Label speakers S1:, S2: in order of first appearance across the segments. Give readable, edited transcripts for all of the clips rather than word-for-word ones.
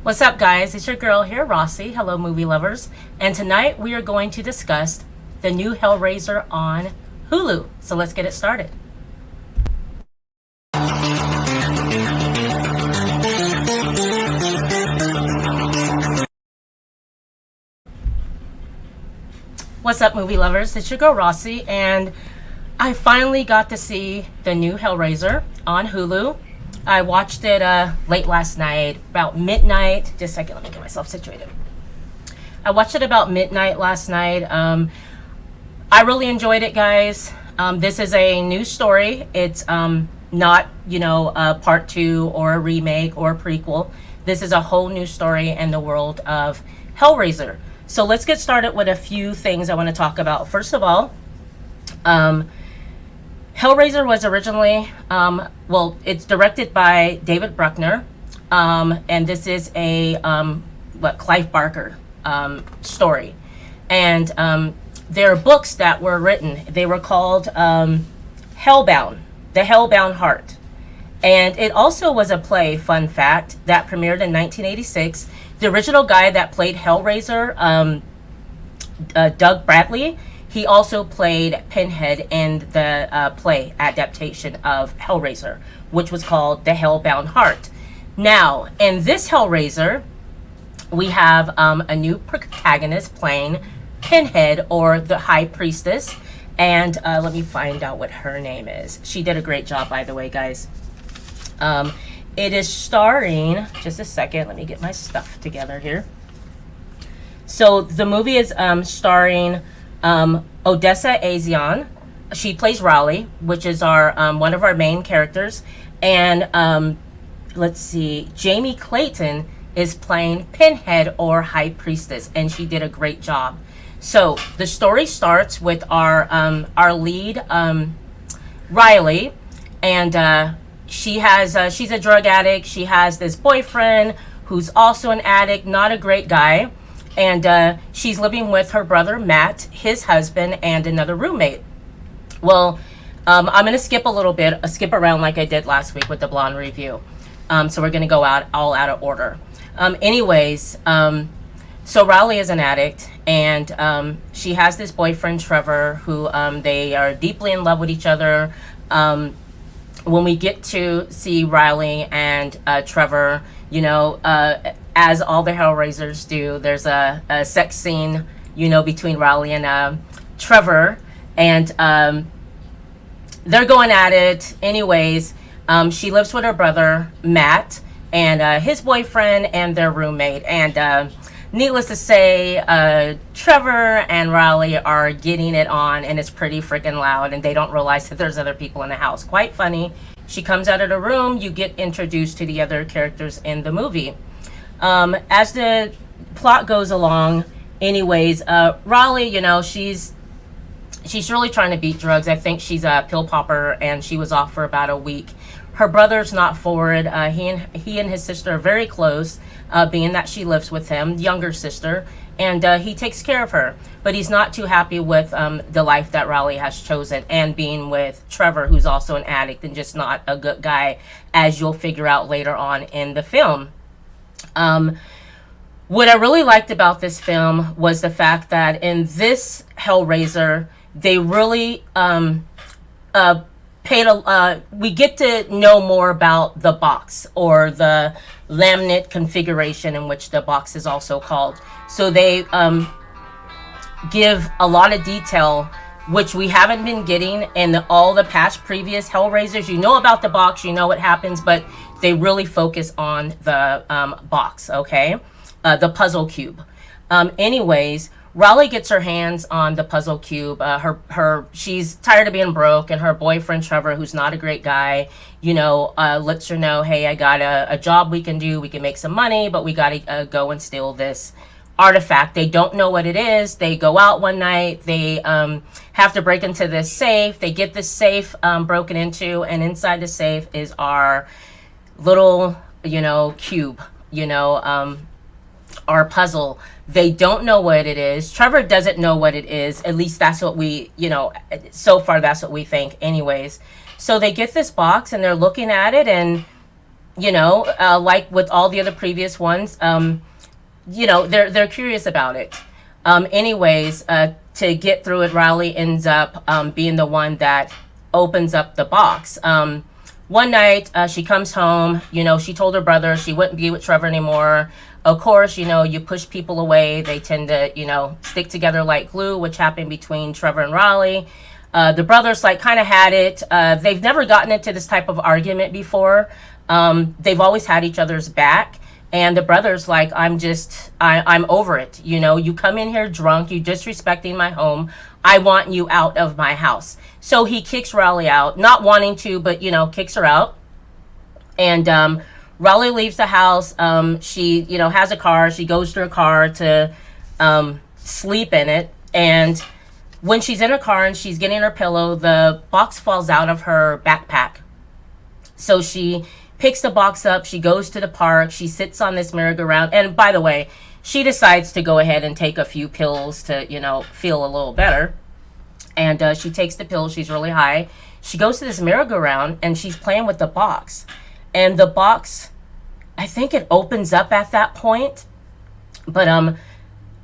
S1: What's up, guys? It's your girl here, Rossie. Hello, movie lovers. And tonight we are going to discuss the new HellRaiser on Hulu. So let's get it started. What's up, movie lovers? It's your girl, Rossie, and I finally got to see the new HellRaiser on Hulu. I watched it late last night, about midnight. Just a second, let me get myself situated. I watched it about midnight last night. I really enjoyed it, guys. This is a new story. It's not, a part 2 or a remake or a prequel. This is a whole new story in the world of HellRaiser. So let's get started with a few things I want to talk about. First of all, HellRaiser was originally, it's directed by David Bruckner, and this is a, Clive Barker story. And there are books that were written. They were called Hellbound, The Hellbound Heart. And it also was a play, fun fact, that premiered in 1986. The original guy that played HellRaiser, Doug Bradley, he also played Pinhead in the play adaptation of HellRaiser, which was called The Hellbound Heart. Now, in this HellRaiser, we have a new protagonist playing Pinhead, or the High Priestess. And let me find out what her name is. She did a great job, by the way, guys. It is starring, just a second, let me get my stuff together here. So the movie is starring Odessa Azion. She plays Raleigh, which is our one of our main characters. And let's see, Jamie Clayton is playing Pinhead, or High Priestess, and she did a great job. So the story starts with our lead, Riley, and she's a drug addict. She has this boyfriend who's also an addict, not a great guy. And she's living with her brother, Matt, his husband, and another roommate. Well, I'm going to skip a little bit, skip around like I did last week with the blonde review. So we're going to go all out of order. So Riley is an addict, and she has this boyfriend, Trevor, who they are deeply in love with each other. When we get to see Riley and Trevor, as all the HellRaisers do, there's a sex scene, between Riley and Trevor, and they're going at it. Anyways, she lives with her brother, Matt, and his boyfriend and their roommate. And needless to say, Trevor and Riley are getting it on, and it's pretty freaking loud, and they don't realize that there's other people in the house. Quite funny. She comes out of the room, you get introduced to the other characters in the movie. As the plot goes along, anyways, Raleigh, she's really trying to beat drugs. I think she's a pill popper, and she was off for about a week. Her brother's not for it. He and his sister are very close, being that she lives with him, younger sister, and he takes care of her. But he's not too happy with the life that Raleigh has chosen, and being with Trevor, who's also an addict and just not a good guy, as you'll figure out later on in the film. What I really liked about this film was the fact that in this HellRaiser, they really we get to know more about the box, or the laminate configuration, in which the box is also called. So they give a lot of detail, which we haven't been getting in all the past previous HellRaisers. You know about the box, you know what happens, but they really focus on the box, okay? The puzzle cube. Anyways, Raleigh gets her hands on the puzzle cube. She's tired of being broke, and her boyfriend Trevor, who's not a great guy, lets her know, hey, I got a job we can do. We can make some money, but we got to go and steal this artifact. They don't know what it is. They go out one night. They have to break into this safe. They get this safe broken into, and inside the safe is our little, cube, our puzzle. They don't know what it is. Trevor doesn't know what it is. At least that's what we, so far that's what we think anyways. So they get this box, and they're looking at it, and like with all the other previous ones, they're curious about it. Anyways, to get through it, Riley ends up being the one that opens up the box. One night, she comes home. She told her brother she wouldn't be with Trevor anymore. Of course, you push people away. They tend to, stick together like glue, which happened between Trevor and Riley. The brothers kind of had it. They've never gotten into this type of argument before. They've always had each other's back. And the brother's I'm over it. You come in here drunk, you disrespecting my home. I want you out of my house. So he kicks Riley out, not wanting to, but, kicks her out. And Riley leaves the house. She, has a car. She goes to her car to sleep in it. And when she's in her car and she's getting her pillow, the box falls out of her backpack. So she picks the box up, she goes to the park, she sits on this merry-go-round, and by the way, she decides to go ahead and take a few pills to, feel a little better. And she takes the pills, she's really high. She goes to this merry-go-round, and she's playing with the box. And the box, I think it opens up at that point, but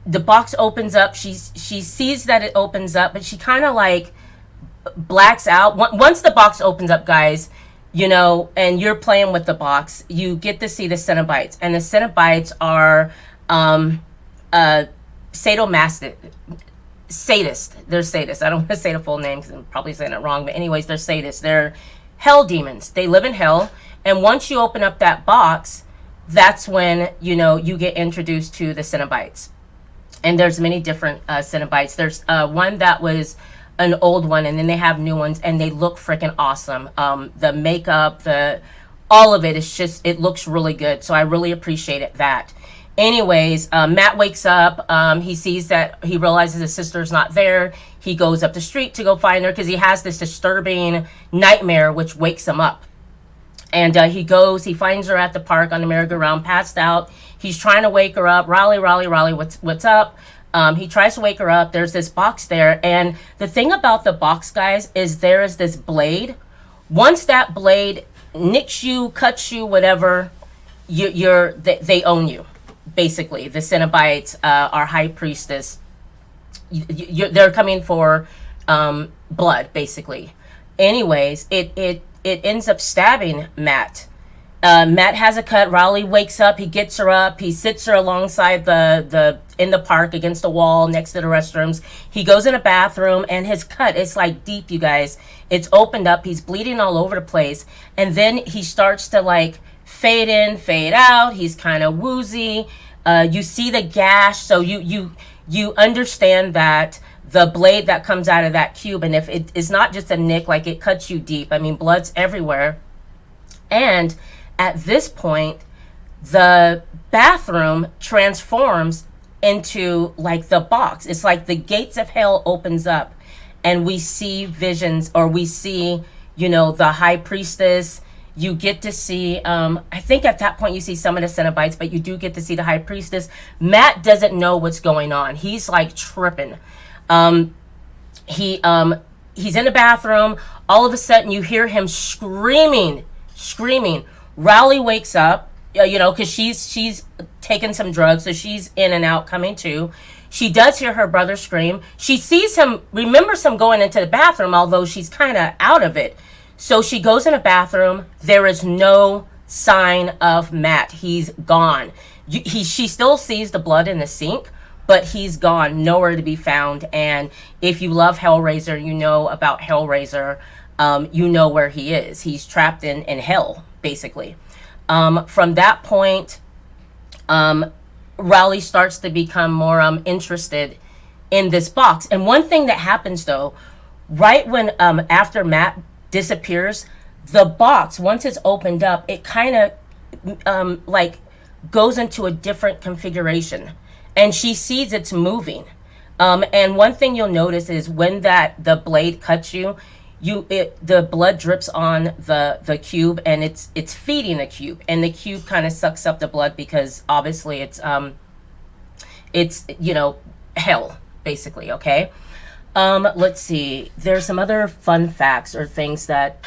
S1: the box opens up, she sees that it opens up, but she kind of blacks out. Once the box opens up, guys, and you're playing with the box, you get to see the Cenobites. And the Cenobites are sadomasochistic. Sadists. They're sadists. I don't want to say the full name because I'm probably saying it wrong. But anyways, they're sadists. They're hell demons. They live in hell. And once you open up that box, that's when, you get introduced to the Cenobites. And there's many different Cenobites. There's one that was an old one, and then they have new ones, and they look freaking awesome. The makeup, all of it is it looks really good. So I really appreciated that. Anyways, Matt wakes up. He realizes his sister's not there. He goes up the street to go find her because he has this disturbing nightmare which wakes him up. And he finds her at the park on the merry-go-round, passed out. He's trying to wake her up. Riley, what's up? He tries to wake her up. There's this box there. And the thing about the box, guys, is there is this blade. Once that blade nicks you, cuts you, whatever, they own you. Basically, the Cenobites, our high priestess, they're coming for blood, basically. Anyways, it ends up stabbing Matt. Matt has a cut. Riley wakes up. He gets her up. He sits her alongside in the park against the wall next to the restrooms. He goes in a bathroom, and his cut is deep, you guys. It's opened up. He's bleeding all over the place. And then he starts to fade in, fade out. He's kind of woozy. You see the gash. So you understand that the blade that comes out of that cube, and if it is not just a nick, it cuts you deep. I mean, blood's everywhere. And at this point, the bathroom transforms into the box. It's the gates of hell opens up, and we see visions, or we see, the high priestess. You get to see, I think at that point you see some of the Cenobites, but you do get to see the high priestess. Matt doesn't know what's going on. He's tripping. He's in the bathroom. All of a sudden you hear him screaming. Riley wakes up, because she's taken some drugs, so she's in and out, coming to. She does hear her brother scream. She sees him, remembers him going into the bathroom, although she's kind of out of it. So she goes in the bathroom. There is no sign of Matt. He's gone. She still sees the blood in the sink, but he's gone, nowhere to be found. And if you love HellRaiser, you know about HellRaiser. You know where he is. He's trapped in hell, basically. From that point, Riley starts to become more interested in this box. And one thing that happens, though, right when after Matt disappears, the box, once it's opened up, it kind of goes into a different configuration, and she sees it's moving. And one thing you'll notice is when the blade cuts you, the blood drips on the cube, and it's feeding the cube, and the cube kind of sucks up the blood because obviously it's hell, basically. Okay. Let's see. There's some other fun facts or things that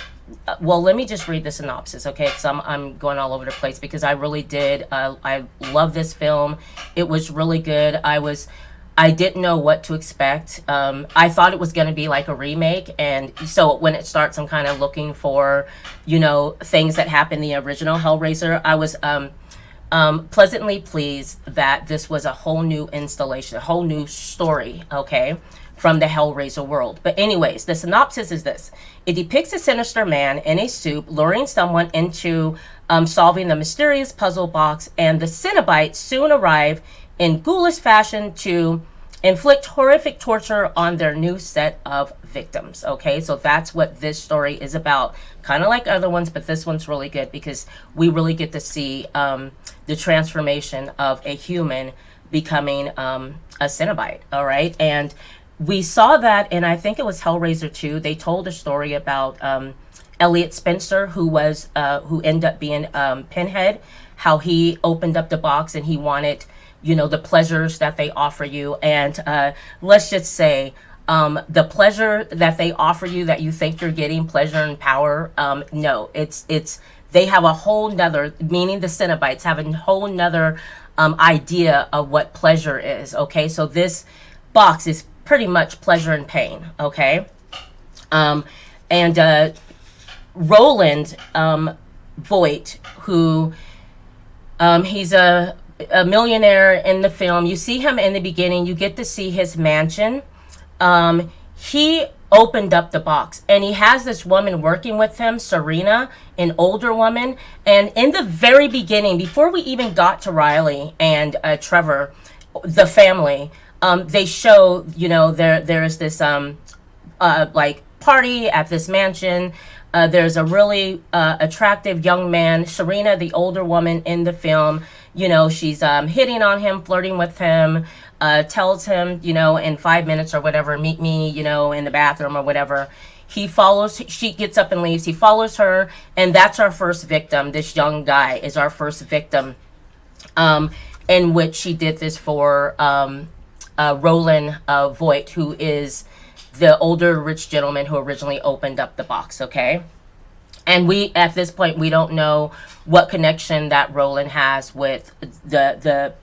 S1: well, let me just read the synopsis, okay? Because I'm going all over the place because I really did. I love this film. It was really good. I didn't know what to expect. I thought it was going to be like a remake, and so when it starts, I'm kind of looking for, things that happened in the original Hellraiser. I was pleasantly pleased that this was a whole new installation, a whole new story, okay, from the Hellraiser world. But anyways, the synopsis is this. It depicts a sinister man in a suit luring someone into solving the mysterious puzzle box, and the Cenobites soon arrive in ghoulish fashion to inflict horrific torture on their new set of victims. Okay, so that's what this story is about. Kind of like other ones, but this one's really good because we really get to see the transformation of a human becoming a Cenobite. All right, and we saw that, and I think it was Hellraiser 2. They told a story about Elliot Spencer, who ended up being Pinhead, how he opened up the box and he wanted, the pleasures that they offer you. And let's just say the pleasure that they offer you that you think you're getting, pleasure and power, no, it's they have a whole nother, meaning the Cenobites have a whole nother idea of what pleasure is. Okay, so this box is pretty much pleasure and pain. Okay, and Roland Voight, who he's a millionaire in the film. You see him in the beginning. You get to see his mansion. He opened up the box, and he has this woman working with him, Serena, an older woman. And in the very beginning, before we even got to Riley and Trevor, the family, they show, there's this like party at this mansion. There's a really attractive young man, Serena, the older woman in the film. She's hitting on him, flirting with him, tells him, in 5 minutes or whatever, meet me, in the bathroom or whatever. She gets up and leaves. He follows her, and that's our first victim. This young guy is our first victim, in which she did this for Roland Voight, who is the older rich gentleman who originally opened up the box. Okay, and at this point we don't know what connection that Roland has with the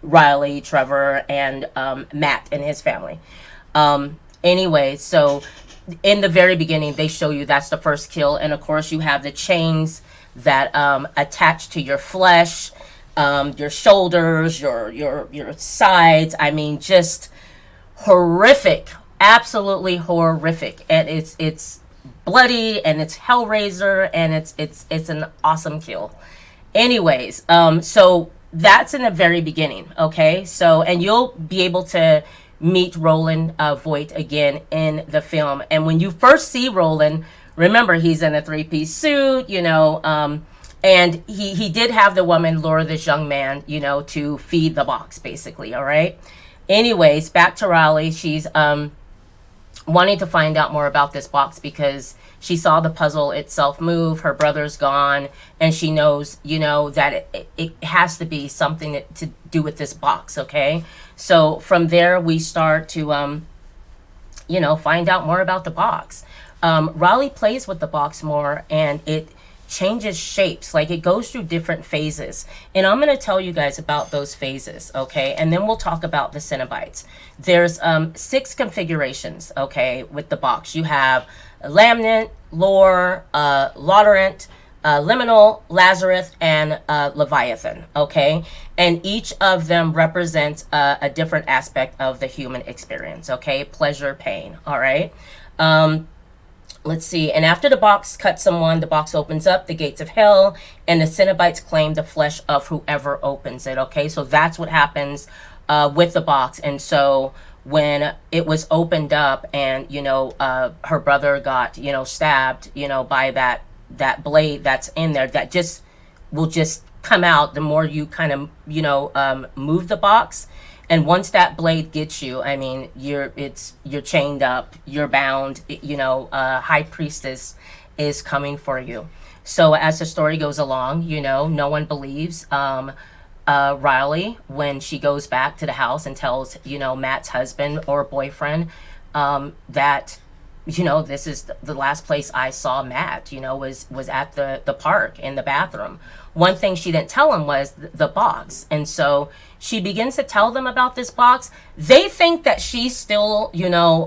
S1: Riley, Trevor, and Matt and his family. Anyway, so in the very beginning they show you that's the first kill, and of course you have the chains that attach to your flesh, your shoulders, your sides. I mean, just horrific. Absolutely horrific, and it's bloody, and it's Hellraiser, and it's an awesome kill. Anyways, so that's in the very beginning. Okay, so and you'll be able to meet Roland Voight again in the film. And when you first see Roland, remember he's in a 3-piece suit, and he did have the woman lure this young man, to feed the box, basically. All right. Anyways, back to Riley. She's wanting to find out more about this box because she saw the puzzle itself move. Her brother's gone, and she knows, that it has to be something to do with this box. Okay, so from there we start to, find out more about the box. Riley plays with the box more, and it changes shapes. Like, it goes through different phases, and I'm going to tell you guys about those phases, okay? And then we'll talk about the Cenobites. There's 6 configurations, okay, with the box. You have laminate, lore, laudorant, liminal, Lazarus, and Leviathan, okay? And each of them represents a different aspect of the human experience, okay? Pleasure, pain, all right? Let's see. And after the box cuts someone, the box opens up, the gates of hell, and the Cenobites claim the flesh of whoever opens it. Okay, so that's what happens with the box. And so when it was opened up, and her brother got stabbed, by that blade that's in there, that just will just come out the more you kind of move the box. And once that blade gets you, I mean, you're chained up, you're bound, High Priestess is coming for you. So as the story goes along, no one believes Riley when she goes back to the house and tells, Matt's husband or boyfriend that, this is the last place I saw Matt, was at the park in the bathroom. One thing she didn't tell him was the box. And so she begins to tell them about this box. They think that she's still,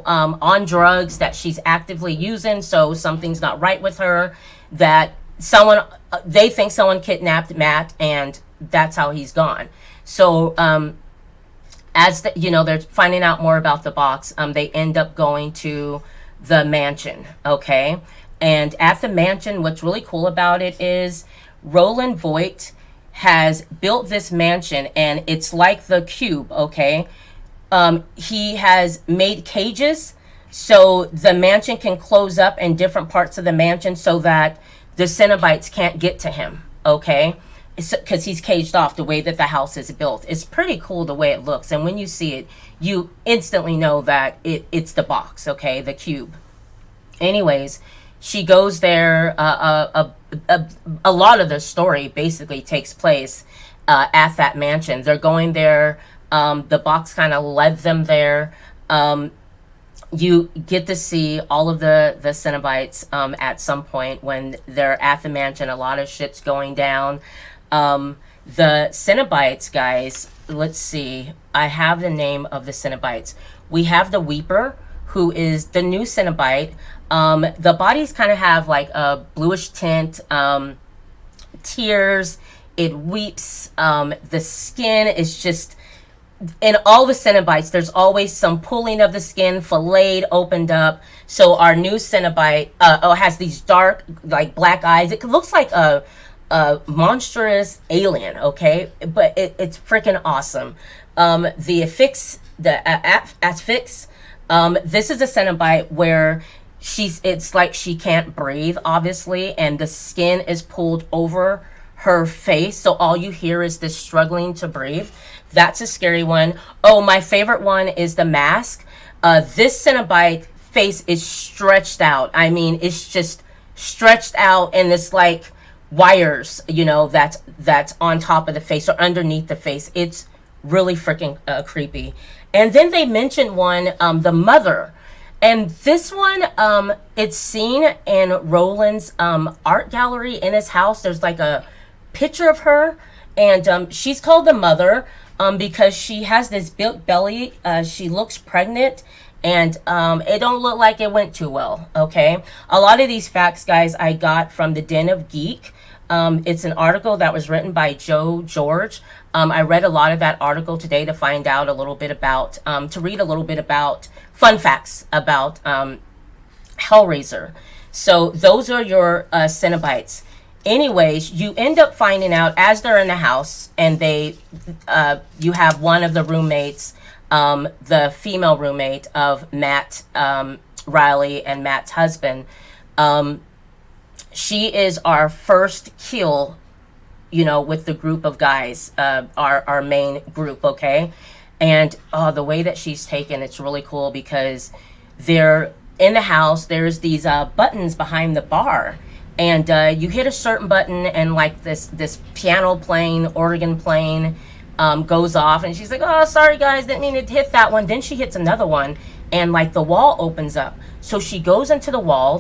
S1: on drugs, that she's actively using. So something's not right with her, that they think someone kidnapped Matt, and that's how he's gone. So, as they're finding out more about the box, they end up going to the mansion, okay? And at the mansion, what's really cool about it is Roland Voigt has built this mansion, and it's like the Cube, okay? He has made cages so the mansion can close up in different parts of the mansion so that the Cenobites can't get to him, okay? Because he's caged off the way that the house is built. It's pretty cool the way it looks. And when you see it, you instantly know that it's the box, okay? The Cube. Anyways, she goes there. A lot of the story basically takes place at that mansion. They're going there. The box kind of led them there. You get to see all of the Cenobites at some point when they're at the mansion. A lot of shit's going down. The Cenobites, guys, let's see. I have the name of the Cenobites. We have the Weeper, who is the new Cenobite. The bodies kind of have like a bluish tint, tears, it weeps. The skin is just, in all the Cenobites, there's always some pulling of the skin, filleted, opened up. So our new Cenobite has these dark, like black eyes. It looks like a monstrous alien, okay? But it's freaking awesome. The affix, this is a Cenobite where it's like she can't breathe, obviously, and the skin is pulled over her face, so all you hear is this struggling to breathe. That's a scary one. Oh, my favorite one is the mask. This Cenobite face is stretched out. I mean, it's just stretched out, and it's like wires, that's on top of the face or underneath the face. It's really freaking creepy. And then they mentioned one, the mother. And this one, it's seen in Roland's art gallery in his house. There's like a picture of her, and she's called the mother because she has this built belly. She looks pregnant, and it don't look like it went too well, okay? A lot of these facts, guys, I got from the Den of Geek. It's an article that was written by Joe George. I read a lot of that article today to find out a little bit about, to read a little bit about fun facts about HellRaiser. So those are your Cenobites. Anyways, you end up finding out as they're in the house, and you have one of the roommates, the female roommate of Matt Riley and Matt's husband. She is our first kill, with the group of guys, our main group, okay? And the way that she's taken, it's really cool because they're in the house. There's these buttons behind the bar, and you hit a certain button, and like this piano playing, organ playing goes off, and she's like, "Oh, sorry guys, didn't mean to hit that one." Then she hits another one, and like the wall opens up. So she goes into the wall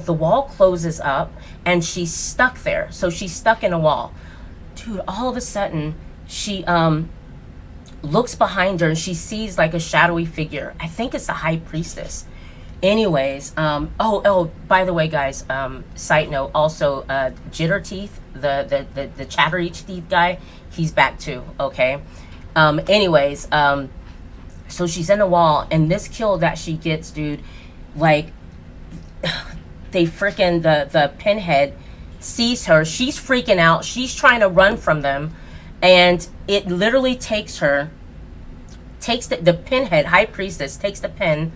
S1: closes up, and she's stuck there. So she's stuck in a wall. Dude, all of a sudden, she looks behind her, and she sees like a shadowy figure. I think it's the high priestess. Anyways, by the way, guys, side note, also, Jitter Teeth, the chattery teeth guy, he's back too, okay? Anyways, so she's in the wall, and this kill that she gets, dude, like, they freaking, the pinhead sees her. She's freaking out. She's trying to run from them, and it literally takes the pinhead, high priestess, takes the pin,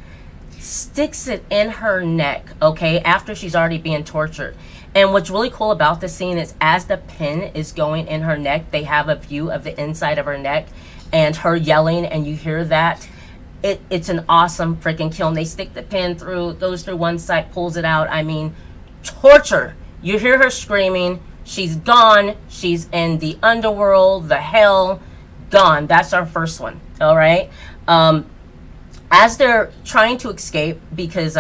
S1: sticks it in her neck, okay, after she's already being tortured. And what's really cool about this scene is as the pin is going in her neck, they have a view of the inside of her neck and her yelling, and you hear that. It's an awesome freaking kill. And they stick the pin through, goes through one side, pulls it out. I mean, torture. You hear her screaming. She's gone. She's in the underworld, the hell, gone. That's our first one, all right? As they're trying to escape, because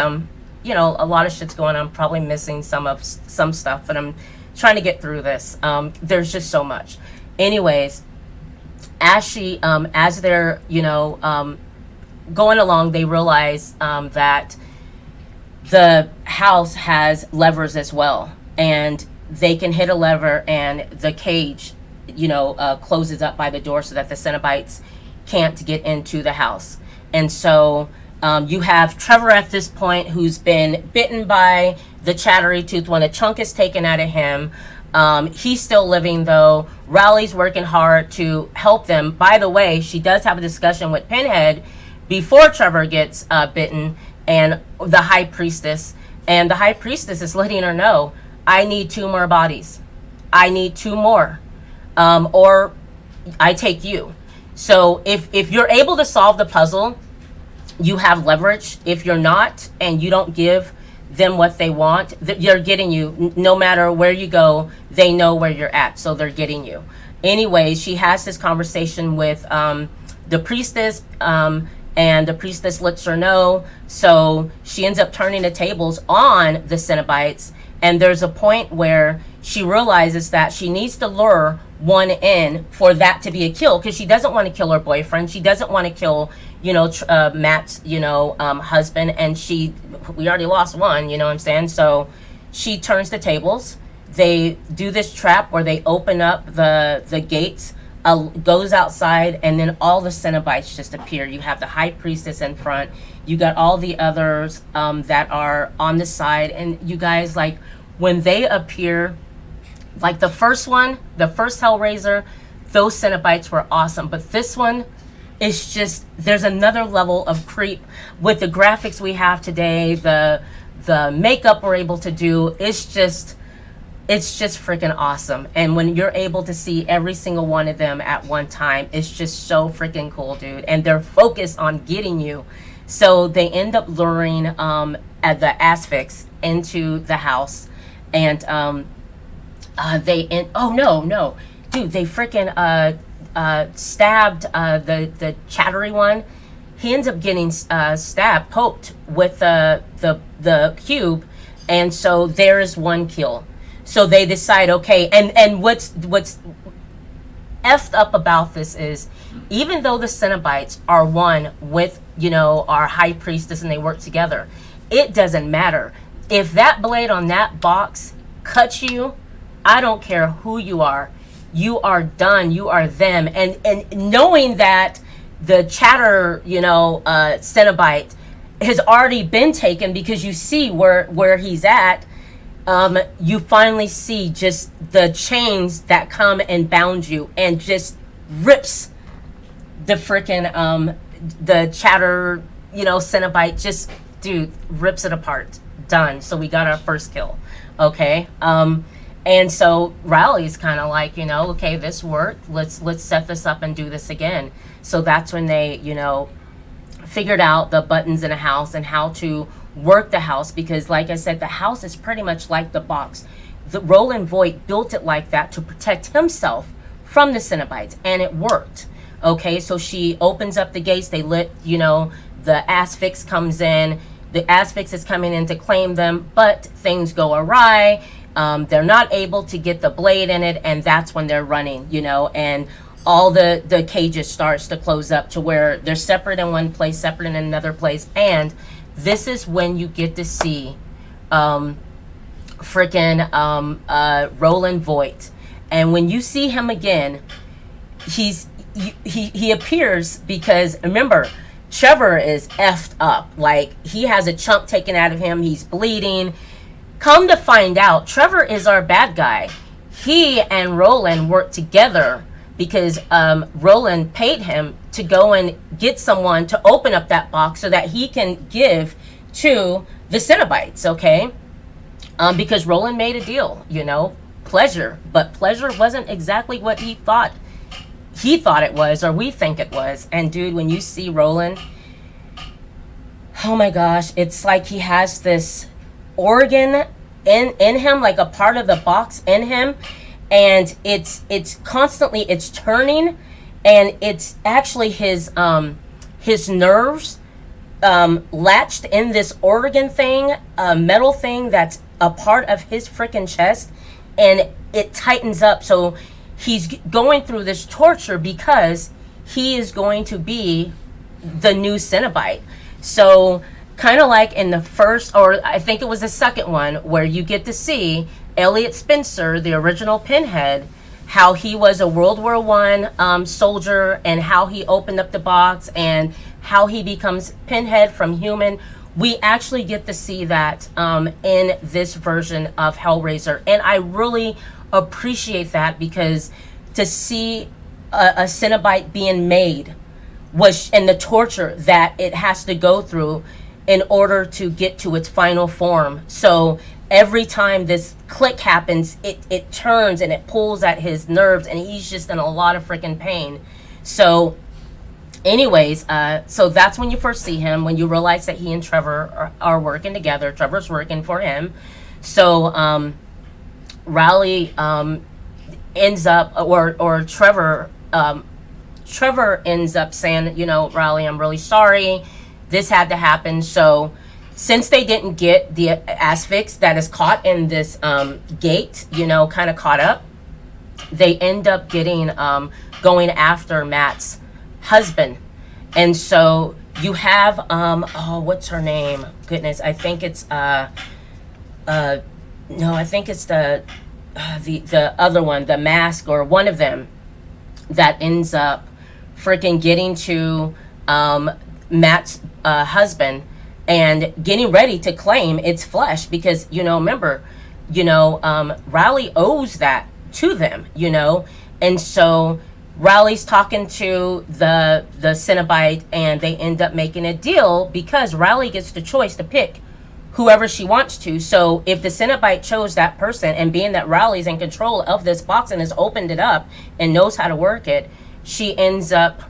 S1: a lot of shit's going on. I'm probably missing some stuff, but I'm trying to get through this. There's just so much. Anyways, as they're, going along, they realize that the house has levers as well, and they can hit a lever and the cage, closes up by the door so that the Cenobites can't get into the house. And so you have Trevor at this point, who's been bitten by the chattery tooth when a chunk is taken out of him. He's still living, though. Riley's working hard to help them. By the way, she does have a discussion with Pinhead before Trevor gets bitten, and the High Priestess. And the High Priestess is letting her know, I need 2 more bodies. I need 2 more. Or I take you. So if you're able to solve the puzzle, you have leverage. If you're not, and you don't give them what they want, they're getting you. No matter where you go, they know where you're at, so they're getting you. Anyway, she has this conversation with the priestess, and the priestess lets her know. So she ends up turning the tables on the Cenobites, and there's a point where she realizes that she needs to lure one in for that to be a kill, because she doesn't want to kill her boyfriend. She doesn't want to kill, Matt's, husband, and we already lost one, you know what I'm saying? So she turns the tables. They do this trap where they open up the gates, goes outside, and then all the Cenobites just appear. You have the High Priestess in front. You got all the others that are on the side. And you guys, like, when they appear, like the first HellRaiser, those Cenobites were awesome. But this one, it's just, there's another level of creep with the graphics we have today, the makeup we're able to do. It's just freaking awesome. And when you're able to see every single one of them at one time, it's just so freaking cool, dude. And they're focused on getting you. So they end up luring at the Asphyx into the house, and they freaking stabbed the chattery one. He ends up getting poked with the cube, and so there is one kill. So they decide, okay, and what's effed up about this is, even though the Cenobites are one with, our High Priestess, and they work together, it doesn't matter. If that blade on that box cuts you, I don't care who you are done. You are them. And knowing that the chatter, Cenobite has already been taken, because you see where he's at, you finally see just the chains that come and bound you, and just rips the freaking the chatter, Cenobite, just, dude, rips it apart. Done. So we got our first kill. Okay. And so Riley's kind of like, okay, this worked. Let's set this up and do this again. So that's when they, figured out the buttons in a house and how to work the house, because like I said, the house is pretty much like the box. The Roland Voigt built it like that to protect himself from the Cenobites, and it worked. Okay, so she opens up the gates. They let, the Asphyx comes in. The Asphyx is coming in to claim them, but things go awry. They're not able to get the blade in it, and that's when they're running, and all the cages starts to close up to where they're separate in one place, separate in another place. And this is when you get to see Roland Voigt. And when you see him again, he appears, because remember, Trevor is effed up. Like, he has a chunk taken out of him. He's bleeding. Come to find out, Trevor is our bad guy. He and Roland worked together because Roland paid him to go and get someone to open up that box so that he can give to the Cenobites, okay? Because Roland made a deal, pleasure. But pleasure wasn't exactly what he thought it was, or we think it was. And dude, when you see Roland, oh my gosh, it's like he has this organ in him, like a part of the box in him, and it's constantly, it's turning, and it's actually his nerves latched in this organ thing, a metal thing that's a part of his freaking chest, and it tightens up. So he's going through this torture because he is going to be the new Cenobite. So kind of like in the first, or I think it was the second one, where you get to see Elliot Spencer, the original Pinhead, how he was a World War I soldier, and how he opened up the box and how he becomes Pinhead from human. We actually get to see that in this version of HellRaiser, and I really appreciate that, because to see a Cenobite being made was, and the torture that it has to go through in order to get to its final form. So every time this click happens, it turns and it pulls at his nerves, and he's just in a lot of freaking pain. So anyways, so that's when you first see him, when you realize that he and Trevor are working together. Trevor's working for him. So Riley ends up, or Trevor ends up saying, you know, Riley, I'm really sorry. This had to happen. So since they didn't get the asphyx that is caught in this gate, you know, kind of caught up, they end up getting going after Matt's husband. And so you have oh, what's her name? Goodness, I think it's no, I think it's the other one, the mask, or one of them, that ends up freaking getting to Matt's husband and getting ready to claim its flesh, because, you know, remember, you know, Riley owes that to them, you know. And so Riley's talking to the Cenobite, and they end up making a deal, because Riley gets the choice to pick whoever she wants to. So if the Cenobite chose that person, and being that Riley's in control of this box and has opened it up and knows how to work it, she ends up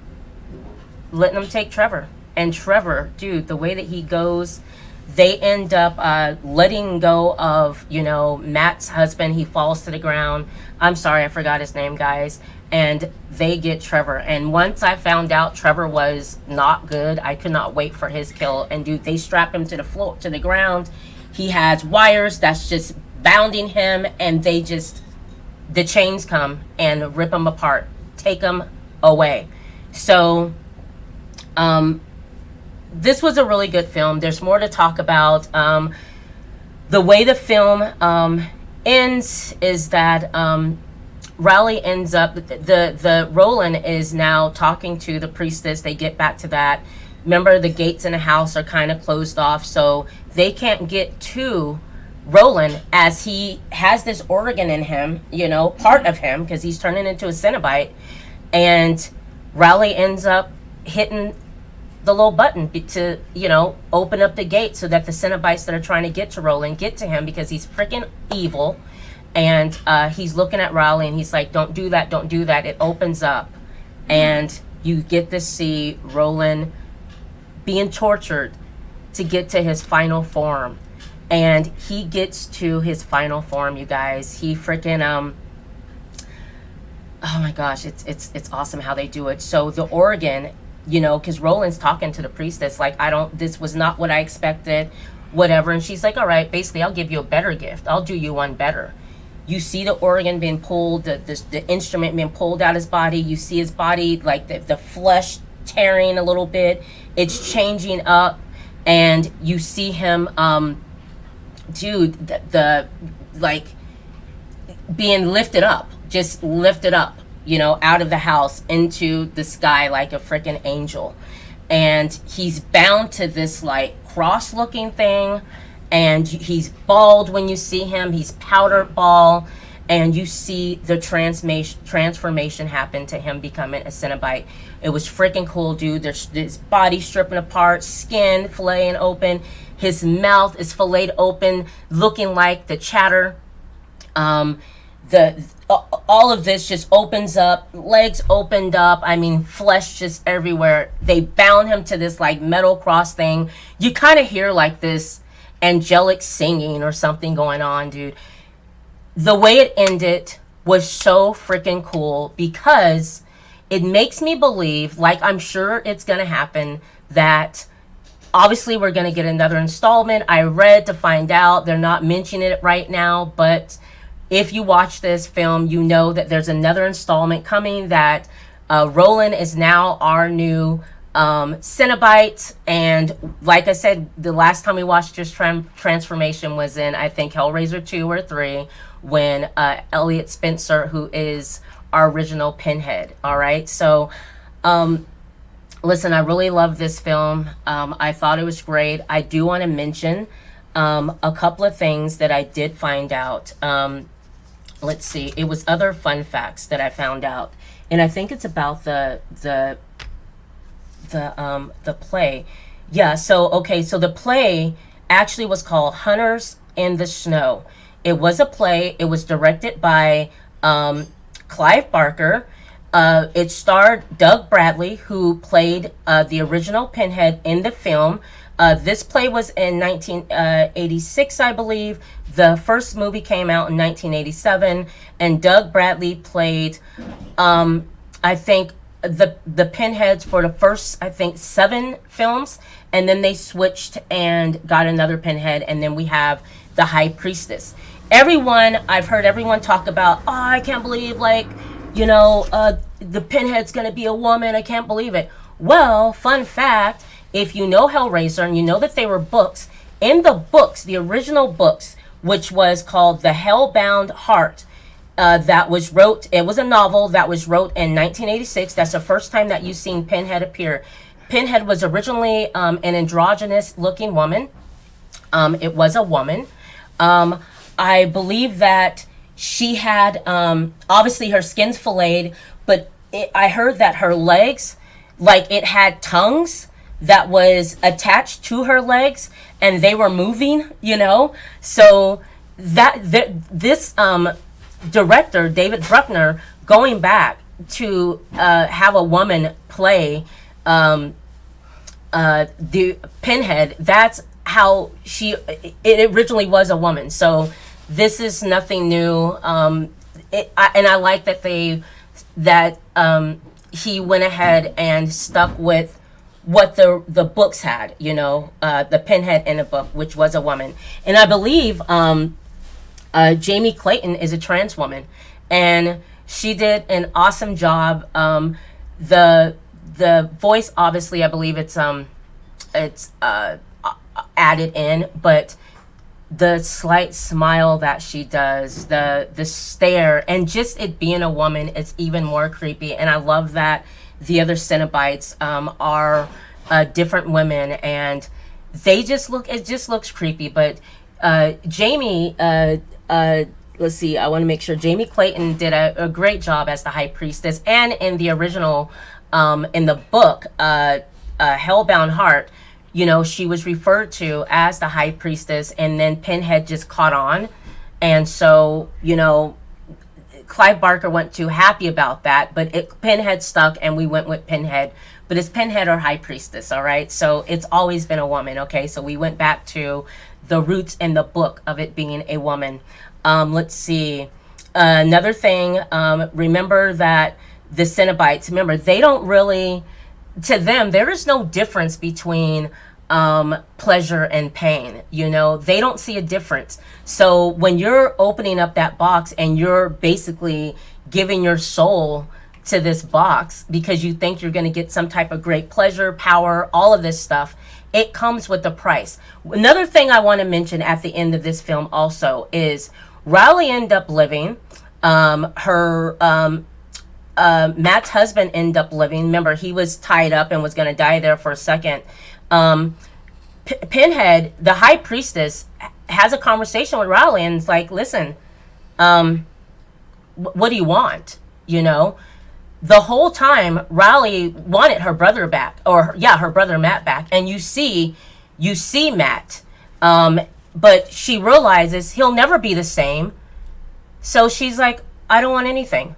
S1: letting them take Trevor. And Trevor, dude, the way that he goes, they end up letting go of, you know, Matt's husband. He falls to the ground. I'm sorry, I forgot his name, guys. And they get Trevor. And once I found out Trevor was not good, I could not wait for his kill. And dude, they strap him to the floor, to the ground. He has wires that's just bounding him, and they just, the chains come and rip him apart, take him away. So this was a really good film. There's more to talk about. The way the film ends is that Riley ends up, the Roland is now talking to the priestess. They get back to that. Remember, the gates in the house are kind of closed off, so they can't get to Roland, as he has this organ in him, you know, part of him, because he's turning into a Cenobite. And Riley ends up hitting the little button to, you know, open up the gate so that the Cenobites that are trying to get to Roland get to him, because he's freaking evil. And he's looking at Riley, and he's like, don't do that, don't do that. It opens up, and you get to see Roland being tortured to get to his final form. And he gets to his final form, you guys. He freaking oh my gosh, it's awesome how they do it. So the organ, you know, because Roland's talking to the priestess like, this was not what I expected, whatever. And she's like, all right, basically, I'll give you a better gift. I'll do you one better. You see the organ being pulled, the instrument being pulled out his body. You see his body, like the flesh tearing a little bit. It's changing up, and you see him, dude, the like being lifted up, just lifted up, you know, out of the house into the sky like a freaking angel. And he's bound to this like cross-looking thing. And he's bald when you see him. He's powder bald. And you see the transformation happen to him becoming a Cenobite. It was freaking cool, dude. There's his body stripping apart, skin filleting open. His mouth is filleted open, looking like the chatter. All of this just opens up, legs opened up. I mean, flesh just everywhere. They bound him to this like metal cross thing. You kind of hear like this angelic singing or something going on, dude. The way it ended was so freaking cool, because it makes me believe, like I'm sure it's gonna happen, that obviously we're going to get another installment. I read to find out they're not mentioning it right now, but if you watch this film, you know that there's another installment coming, that Roland is now our new Cenobite. And like I said, the last time we watched his transformation was in, I think, HellRaiser 2 or 3, when Elliot Spencer, who is our original Pinhead. All right, so listen, I really love this film. I thought it was great. I do want to mention a couple of things that I did find out. Let's see, it was other fun facts that I found out, and I think it's about the play. Yeah, so okay, so the play actually was called Hunters in the Snow. It was a play. It was directed by Clive Barker. It starred Doug Bradley, who played the original Pinhead in the film. This play was in 1986, I believe. The first movie came out in 1987, and Doug Bradley played, I think, the Pinheads for the first, I think, 7 films, and then they switched and got another Pinhead, and then we have the High Priestess. I've heard everyone talk about, oh, I can't believe, like, you know, the Pinhead's gonna be a woman. I can't believe it. Well, fun fact, if you know HellRaiser and you know that they were books, in the books, the original books, which was called The Hellbound Heart, that was wrote, it was a novel that was wrote in 1986. That's the first time that you've seen Pinhead appear. Pinhead was originally an androgynous looking woman. It was a woman. I believe that she had, obviously her skin's filleted, but I heard that her legs, like it had tongues that was attached to her legs, and they were moving, you know. So this director, David Bruckner, going back to have a woman play the Pinhead, that's how it originally was a woman. So this is nothing new. And I like that he went ahead and stuck with what the books had, you know, the Pinhead in the book, which was a woman. And I believe Jamie Clayton is a trans woman, and she did an awesome job. The voice, obviously, I believe it's added in, but the slight smile that she does, the stare, and just it being a woman, it's even more creepy. And I love that the other Cenobites are different women, and they just look, it just looks creepy. But Jamie, let's see, I want to make sure, Jamie Clayton did a great job as the High Priestess, and in the original, in the book, Hellbound Heart, you know, she was referred to as the High Priestess, and then Pinhead just caught on. And so, you know, Clive Barker wasn't too happy about that, but Pinhead stuck, and we went with Pinhead. But it's Pinhead or High Priestess, all right? So it's always been a woman, okay? So we went back to the roots in the book of it being a woman. Let's see. Another thing, remember that the Cenobites, remember, they don't really, to them, there is no difference between pleasure and pain. You know, they don't see a difference. So when you're opening up that box and you're basically giving your soul to this box because you think you're going to get some type of great pleasure, power, all of this stuff, it comes with a price. Another thing I want to mention at the end of this film also is Riley ended up living. Matt's husband ended up living. Remember, he was tied up and was going to die there for a second. Pinhead, the High Priestess, has a conversation with Riley and it's like, listen, what do you want? You know, the whole time Riley wanted her brother back, her brother Matt back. And you see Matt, but she realizes he'll never be the same. So she's like, I don't want anything.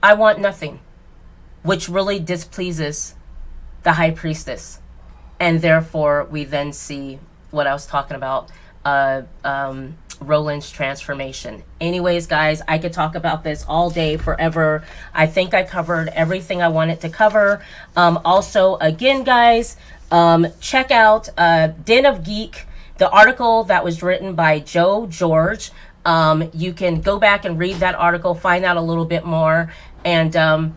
S1: I want nothing, which really displeases the High Priestess. And therefore, we then see what I was talking about, Roland's transformation. Anyways, guys, I could talk about this all day, forever. I think I covered everything I wanted to cover. Also, again, guys, Check out Den of Geek, the article that was written by Joe George. You can go back and read that article, find out a little bit more. And I'm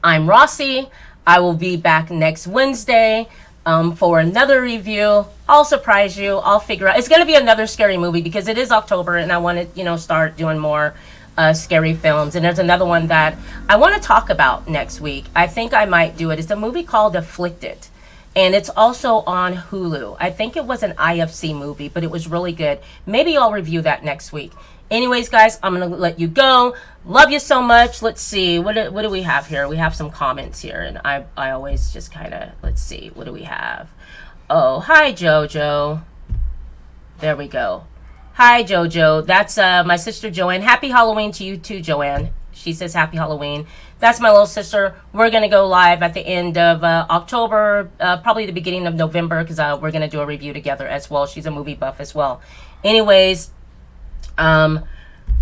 S1: Rossie. I will be back next Wednesday for another review. I'll surprise you. I'll figure out. It's going to be another scary movie because it is October and I want to, start doing more scary films. And there's another one that I want to talk about next week. I think I might do it. It's a movie called Afflicted. And it's also on Hulu. I think it was an IFC movie, but it was really good. Maybe I'll review that next week. Anyways, guys, I'm going to let you go. Love you so much. Let's see. What do we have here? We have some comments here. And I always just kind of, let's see. What do we have? Oh, hi, Jojo. There we go. Hi, Jojo. That's my sister, Joanne. Happy Halloween to you too, Joanne. She says happy Halloween. That's my little sister. We're going to go live at the end of October, probably the beginning of November, because we're going to do a review together as well. She's a movie buff as well. Anyways,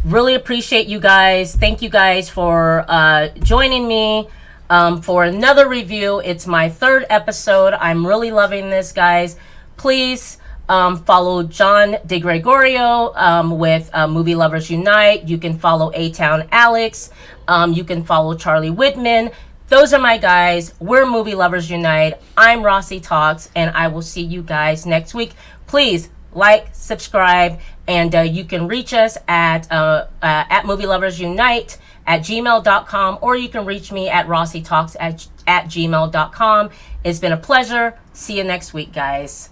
S1: really appreciate you guys. Thank you guys for joining me for another review. It's my 3rd episode. I'm really loving this, guys. Please follow John DeGregorio with Movie Lovers Unite. You can follow A-Town Alex. You can follow Charlie Whitman. Those are my guys. We're Movie Lovers Unite. I'm Rossie Talks, and I will see you guys next week. Please like, subscribe, and you can reach us at movieloversunite@gmail.com, or you can reach me at rossietalks at gmail.com. It's been a pleasure. See you next week, guys.